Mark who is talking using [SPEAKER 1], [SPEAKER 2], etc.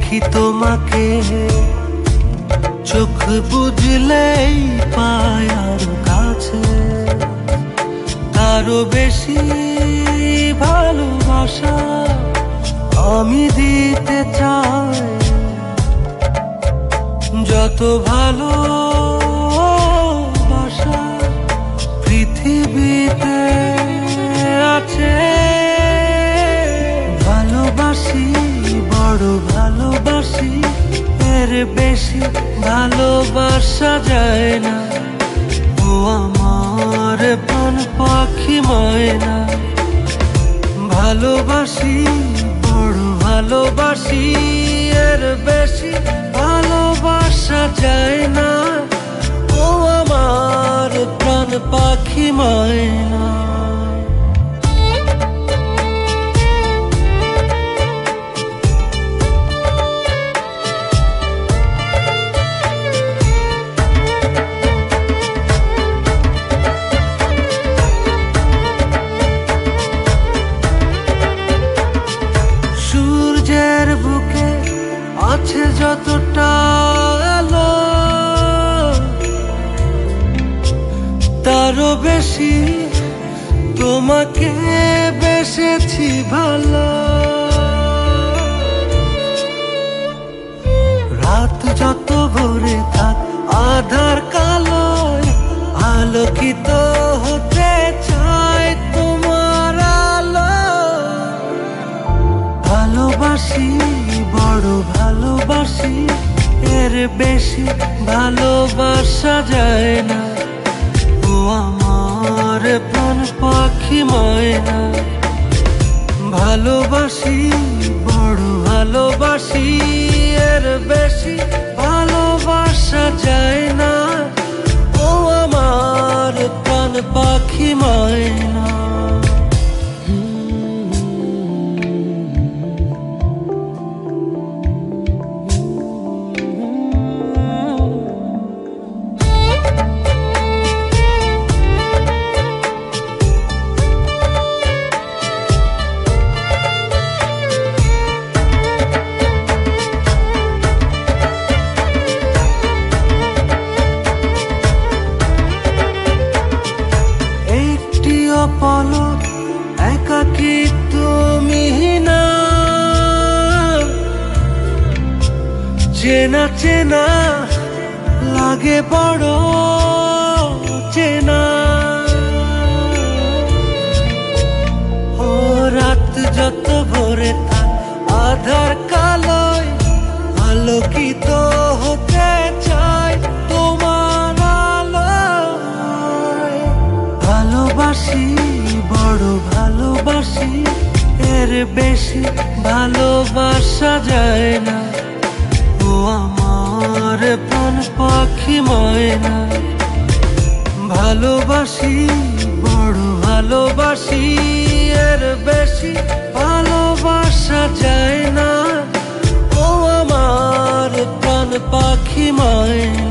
[SPEAKER 1] দেখি তোমাকে চোখ বুঝলেই পায় আরো কাছে, তারও বেশি ভালোবাসা আমি দিতে চাই। যত ভালোবাসা পৃথিবীতে আছে, ভালোবাসি বড় ভালোবাসি, এর বেশি ভালোবাসা যায় না। ও আমার প্রাণ পাখি ময়না, ভালোবাসি বড় ভালোবাসি, এর বেশি ভালোবাসা যায় না। ও আমার প্রাণ পাখি ময়না। সূর্যের বুকে আছে যতটা আলো, তারও বেশি তোমাকে বেসেছি ভালো। রাত যত ভরে থাক আধার কালোয়, আলোকিত হতে চায় তোমার আলো। ভালোবাসি বড় ভালোবাসি, এর বেশি ভালোবাসা যায় না। ও আমার প্রাণ পাখি ময়না, ভালোবাসি বড় ভালোবাসি, এর বেশি ভালোবাসা যায় না। ও আমার প্রাণ পাখি ময়না। পলক একাকী তুমি না, চেনা চেনা লাগে বড় চেনা। ও রাত যত ভরে থাক আধার কালোয়, আলোকিত হতে চায় তোমার আলোয়। ভালোবাসি বড় ভালোবাসি, এর বেশি ভালোবাসা যায় না। ও আমার প্রাণ পাখি ময়না, ভালোবাসি বড় ভালোবাসি, এর বেশি ভালোবাসা যায় না। ও আমার প্রাণ পাখি ময়না।